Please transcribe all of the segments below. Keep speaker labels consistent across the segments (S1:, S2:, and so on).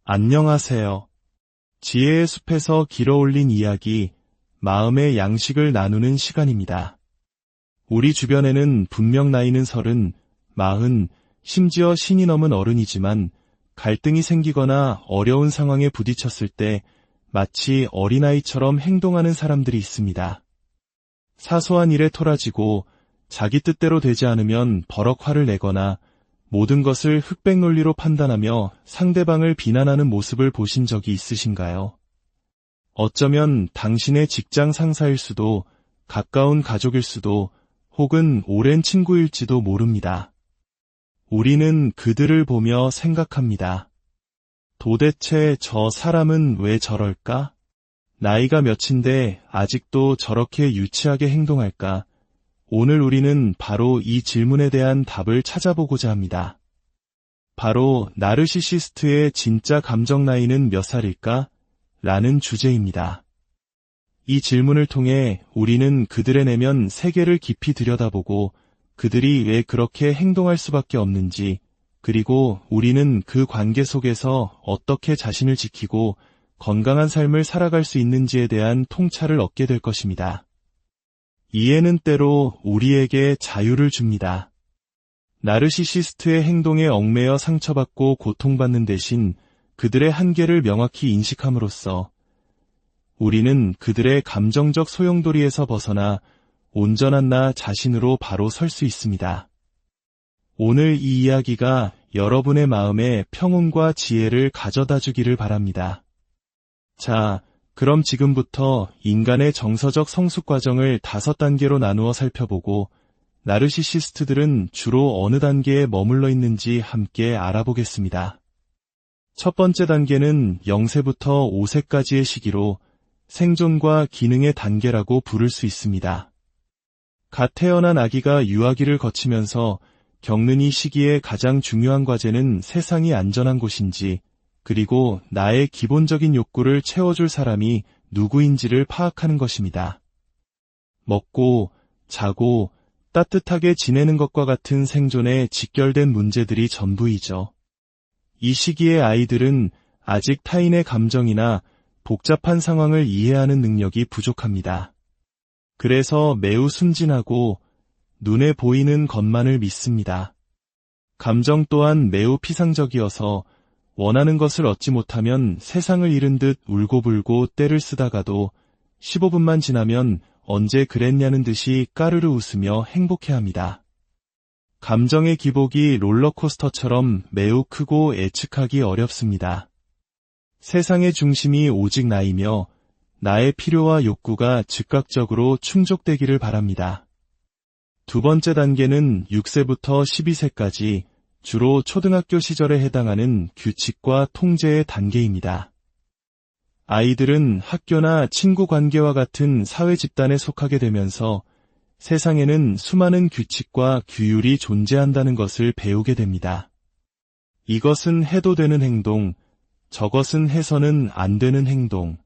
S1: 안녕하세요. 지혜의 숲에서 길어올린 이야기, 마음의 양식을 나누는 시간입니다. 우리 주변에는 분명 나이는 30, 40, 심지어 신이 넘은 어른이지만 갈등이 생기거나 어려운 상황에 부딪혔을 때 마치 어린아이처럼 행동하는 사람들이 있습니다. 사소한 일에 토라지고 자기 뜻대로 되지 않으면 버럭 화를 내거나 모든 것을 흑백 논리로 판단하며 상대방을 비난하는 모습을 보신 적이 있으신가요? 어쩌면 당신의 직장 상사일 수도, 가까운 가족일 수도, 혹은 오랜 친구일지도 모릅니다. 우리는 그들을 보며 생각합니다. 도대체 저 사람은 왜 저럴까? 나이가 몇인데 아직도 저렇게 유치하게 행동할까? 오늘 우리는 바로 이 질문에 대한 답을 찾아보고자 합니다. 바로 나르시시스트의 진짜 감정 나이는 몇 살일까? 라는 주제입니다. 이 질문을 통해 우리는 그들의 내면 세계를 깊이 들여다보고 그들이 왜 그렇게 행동할 수밖에 없는지, 그리고 우리는 그 관계 속에서 어떻게 자신을 지키고 건강한 삶을 살아갈 수 있는지에 대한 통찰을 얻게 될 것입니다. 이해는 때로 우리에게 자유를 줍니다. 나르시시스트의 행동에 얽매여 상처받고 고통받는 대신 그들의 한계를 명확히 인식함으로써 우리는 그들의 감정적 소용돌이에서 벗어나 온전한 나 자신으로 바로 설 수 있습니다. 오늘 이 이야기가 여러분의 마음에 평온과 지혜를 가져다 주기를 바랍니다. 자, 그럼 지금부터 인간의 정서적 성숙 과정을 5단계로 나누어 살펴보고 나르시시스트들은 주로 어느 단계에 머물러 있는지 함께 알아보겠습니다. 첫 번째 단계는 0세부터 5세까지의 시기로 생존과 기능의 단계라고 부를 수 있습니다. 갓 태어난 아기가 유아기를 거치면서 겪는 이 시기의 가장 중요한 과제는 세상이 안전한 곳인지, 그리고 나의 기본적인 욕구를 채워줄 사람이 누구인지를 파악하는 것입니다. 먹고, 자고, 따뜻하게 지내는 것과 같은 생존에 직결된 문제들이 전부이죠. 이 시기의 아이들은 아직 타인의 감정이나 복잡한 상황을 이해하는 능력이 부족합니다. 그래서 매우 순진하고 눈에 보이는 것만을 믿습니다. 감정 또한 매우 피상적이어서 원하는 것을 얻지 못하면 세상을 잃은 듯 울고불고 떼를 쓰다가도 15분만 지나면 언제 그랬냐는 듯이 까르르 웃으며 행복해합니다. 감정의 기복이 롤러코스터처럼 매우 크고 예측하기 어렵습니다. 세상의 중심이 오직 나이며 나의 필요와 욕구가 즉각적으로 충족되기를 바랍니다. 두 번째 단계는 6세부터 12세까지 주로 초등학교 시절에 해당하는 규칙과 통제의 단계입니다. 아이들은 학교나 친구 관계와 같은 사회 집단에 속하게 되면서 세상에는 수많은 규칙과 규율이 존재한다는 것을 배우게 됩니다. 이것은 해도 되는 행동, 저것은 해서는 안 되는 행동.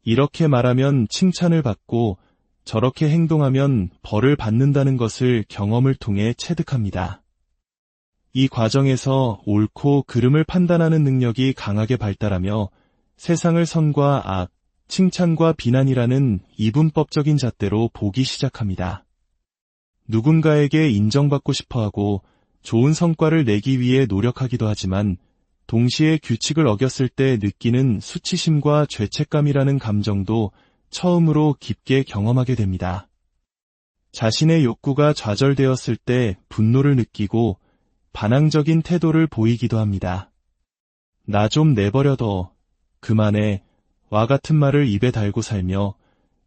S1: 이렇게 말하면 칭찬을 받고 저렇게 행동하면 벌을 받는다는 것을 경험을 통해 체득합니다. 이 과정에서 옳고 그름을 판단하는 능력이 강하게 발달하며 세상을 선과 악, 칭찬과 비난이라는 이분법적인 잣대로 보기 시작합니다. 누군가에게 인정받고 싶어하고 좋은 성과를 내기 위해 노력하기도 하지만 동시에 규칙을 어겼을 때 느끼는 수치심과 죄책감이라는 감정도 처음으로 깊게 경험하게 됩니다. 자신의 욕구가 좌절되었을 때 분노를 느끼고 반항적인 태도를 보이기도 합니다. 나 좀 내버려둬, 그만해, 와 같은 말을 입에 달고 살며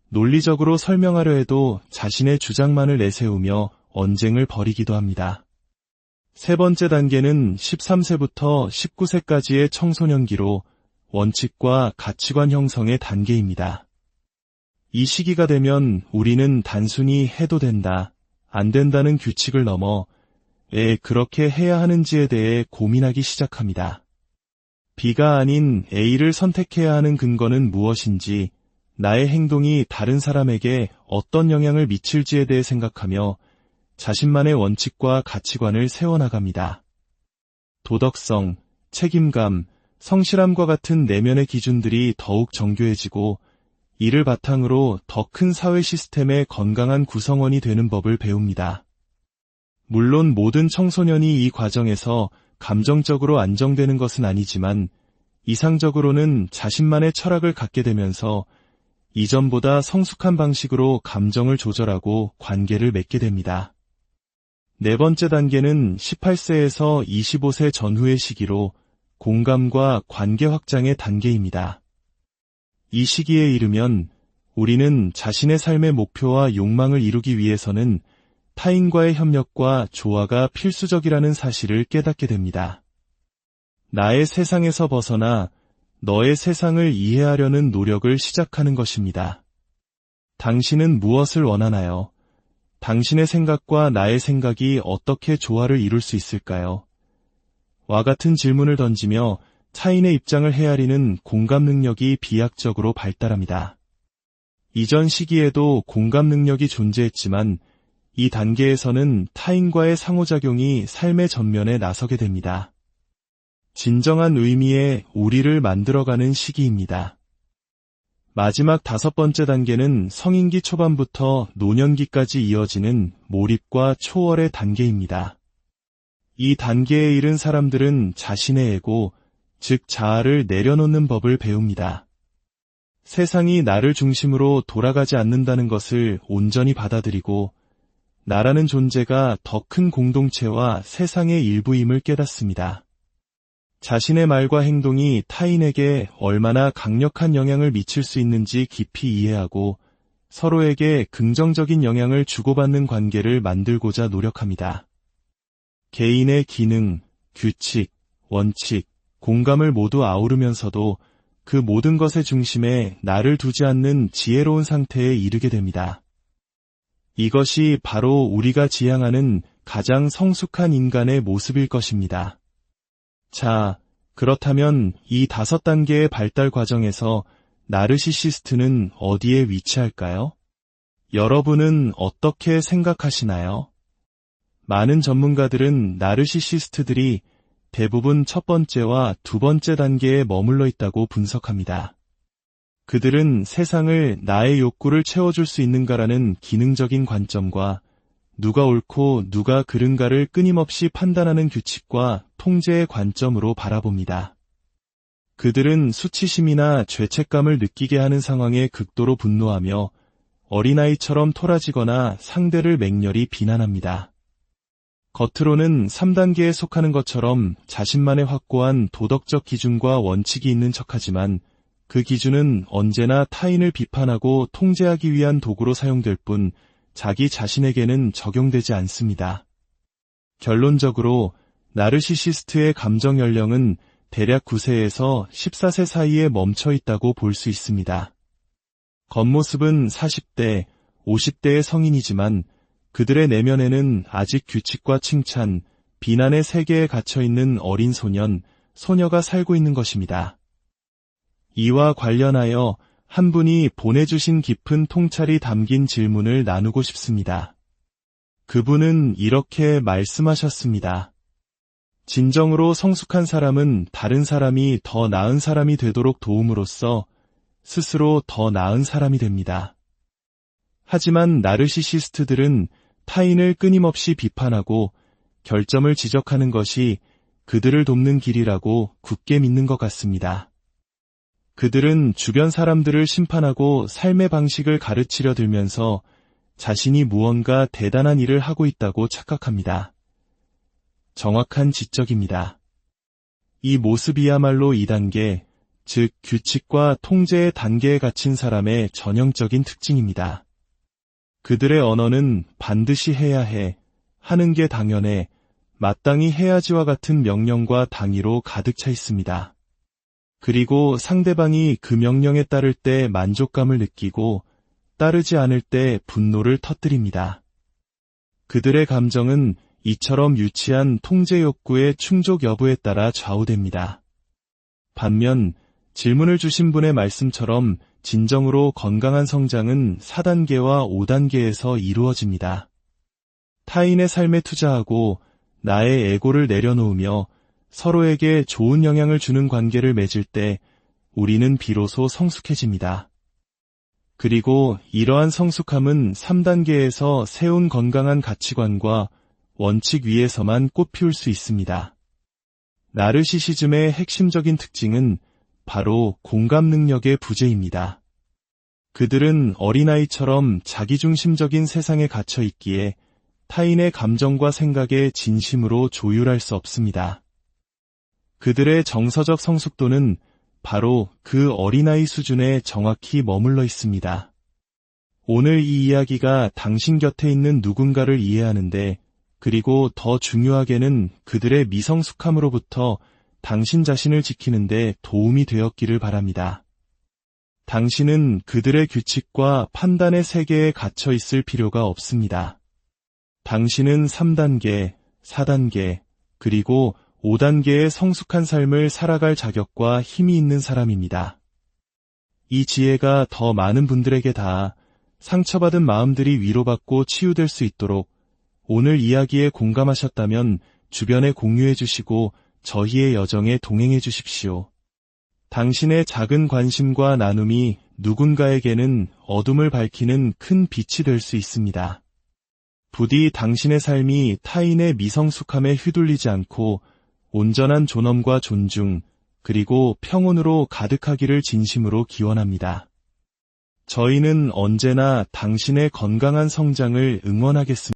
S1: 논리적으로 설명하려 해도 자신의 주장만을 내세우며 언쟁을 벌이기도 합니다. 세 번째 단계는 13세부터 19세까지의 청소년기로 원칙과 가치관 형성의 단계입니다. 이 시기가 되면 우리는 단순히 해도 된다, 안 된다는 규칙을 넘어 왜 그렇게 해야 하는지에 대해 고민하기 시작합니다. B가 아닌 A를 선택해야 하는 근거는 무엇인지, 나의 행동이 다른 사람에게 어떤 영향을 미칠지에 대해 생각하며 자신만의 원칙과 가치관을 세워나갑니다. 도덕성, 책임감, 성실함과 같은 내면의 기준들이 더욱 정교해지고 이를 바탕으로 더 큰 사회 시스템의 건강한 구성원이 되는 법을 배웁니다. 물론 모든 청소년이 이 과정에서 감정적으로 안정되는 것은 아니지만 이상적으로는 자신만의 철학을 갖게 되면서 이전보다 성숙한 방식으로 감정을 조절하고 관계를 맺게 됩니다. 네 번째 단계는 18세에서 25세 전후의 시기로 공감과 관계 확장의 단계입니다. 이 시기에 이르면 우리는 자신의 삶의 목표와 욕망을 이루기 위해서는 타인과의 협력과 조화가 필수적이라는 사실을 깨닫게 됩니다. 나의 세상에서 벗어나 너의 세상을 이해하려는 노력을 시작하는 것입니다. 당신은 무엇을 원하나요? 당신의 생각과 나의 생각이 어떻게 조화를 이룰 수 있을까요? 와 같은 질문을 던지며 타인의 입장을 헤아리는 공감 능력이 비약적으로 발달합니다. 이전 시기에도 공감 능력이 존재했지만 이 단계에서는 타인과의 상호작용이 삶의 전면에 나서게 됩니다. 진정한 의미의 우리를 만들어가는 시기입니다. 마지막 5번째 단계는 성인기 초반부터 노년기까지 이어지는 몰입과 초월의 단계입니다. 이 단계에 이른 사람들은 자신의 에고, 즉 자아를 내려놓는 법을 배웁니다. 세상이 나를 중심으로 돌아가지 않는다는 것을 온전히 받아들이고 나라는 존재가 더 큰 공동체와 세상의 일부임을 깨닫습니다. 자신의 말과 행동이 타인에게 얼마나 강력한 영향을 미칠 수 있는지 깊이 이해하고 서로에게 긍정적인 영향을 주고받는 관계를 만들고자 노력합니다. 개인의 기능, 규칙, 원칙, 공감을 모두 아우르면서도 그 모든 것의 중심에 나를 두지 않는 지혜로운 상태에 이르게 됩니다. 이것이 바로 우리가 지향하는 가장 성숙한 인간의 모습일 것입니다. 자, 그렇다면 이 5단계의 발달 과정에서 나르시시스트는 어디에 위치할까요? 여러분은 어떻게 생각하시나요? 많은 전문가들은 나르시시스트들이 대부분 첫 번째와 두 번째 단계에 머물러 있다고 분석합니다. 그들은 세상을 나의 욕구를 채워줄 수 있는가라는 기능적인 관점과 누가 옳고 누가 그른가를 끊임없이 판단하는 규칙과 통제의 관점으로 바라봅니다. 그들은 수치심이나 죄책감을 느끼게 하는 상황에 극도로 분노하며 어린아이처럼 토라지거나 상대를 맹렬히 비난합니다. 겉으로는 3단계에 속하는 것처럼 자신만의 확고한 도덕적 기준과 원칙이 있는 척하지만 그 기준은 언제나 타인을 비판하고 통제하기 위한 도구로 사용될 뿐 자기 자신에게는 적용되지 않습니다. 결론적으로 나르시시스트의 감정 연령은 대략 9세에서 14세 사이에 멈춰 있다고 볼 수 있습니다. 겉모습은 40대, 50대의 성인이지만 그들의 내면에는 아직 규칙과 칭찬, 비난의 세계에 갇혀있는 어린 소년, 소녀가 살고 있는 것입니다. 이와 관련하여 한 분이 보내주신 깊은 통찰이 담긴 질문을 나누고 싶습니다. 그분은 이렇게 말씀하셨습니다. 진정으로 성숙한 사람은 다른 사람이 더 나은 사람이 되도록 도움으로써 스스로 더 나은 사람이 됩니다. 하지만 나르시시스트들은 타인을 끊임없이 비판하고 결점을 지적하는 것이 그들을 돕는 길이라고 굳게 믿는 것 같습니다. 그들은 주변 사람들을 심판하고 삶의 방식을 가르치려 들면서 자신이 무언가 대단한 일을 하고 있다고 착각합니다. 정확한 지적입니다. 이 모습이야말로 2단계, 즉 규칙과 통제의 단계에 갇힌 사람의 전형적인 특징입니다. 그들의 언어는 반드시 해야 해, 하는 게 당연해, 마땅히 해야지와 같은 명령과 당위로 가득 차 있습니다. 그리고 상대방이 그 명령에 따를 때 만족감을 느끼고 따르지 않을 때 분노를 터뜨립니다. 그들의 감정은 이처럼 유치한 통제 욕구의 충족 여부에 따라 좌우됩니다. 반면 질문을 주신 분의 말씀처럼 진정으로 건강한 성장은 4단계와 5단계에서 이루어집니다. 타인의 삶에 투자하고 나의 에고를 내려놓으며 서로에게 좋은 영향을 주는 관계를 맺을 때 우리는 비로소 성숙해집니다. 그리고 이러한 성숙함은 3단계에서 세운 건강한 가치관과 원칙 위에서만 꽃피울 수 있습니다. 나르시시즘의 핵심적인 특징은 바로 공감 능력의 부재입니다. 그들은 어린아이처럼 자기중심적인 세상에 갇혀 있기에 타인의 감정과 생각에 진심으로 조율할 수 없습니다. 그들의 정서적 성숙도는 바로 그 어린아이 수준에 정확히 머물러 있습니다. 오늘 이 이야기가 당신 곁에 있는 누군가를 이해하는데, 그리고 더 중요하게는 그들의 미성숙함으로부터 당신 자신을 지키는데 도움이 되었기를 바랍니다. 당신은 그들의 규칙과 판단의 세계에 갇혀 있을 필요가 없습니다. 당신은 3단계, 4단계, 그리고 5단계의 성숙한 삶을 살아갈 자격과 힘이 있는 사람입니다. 이 지혜가 더 많은 분들에게 닿아 상처받은 마음들이 위로받고 치유될 수 있도록 오늘 이야기에 공감하셨다면 주변에 공유해 주시고 저희의 여정에 동행해 주십시오. 당신의 작은 관심과 나눔이 누군가에게는 어둠을 밝히는 큰 빛이 될 수 있습니다. 부디 당신의 삶이 타인의 미성숙함에 휘둘리지 않고 온전한 존엄과 존중, 그리고 평온으로 가득하기를 진심으로 기원합니다. 저희는 언제나 당신의 건강한 성장을 응원하겠습니다.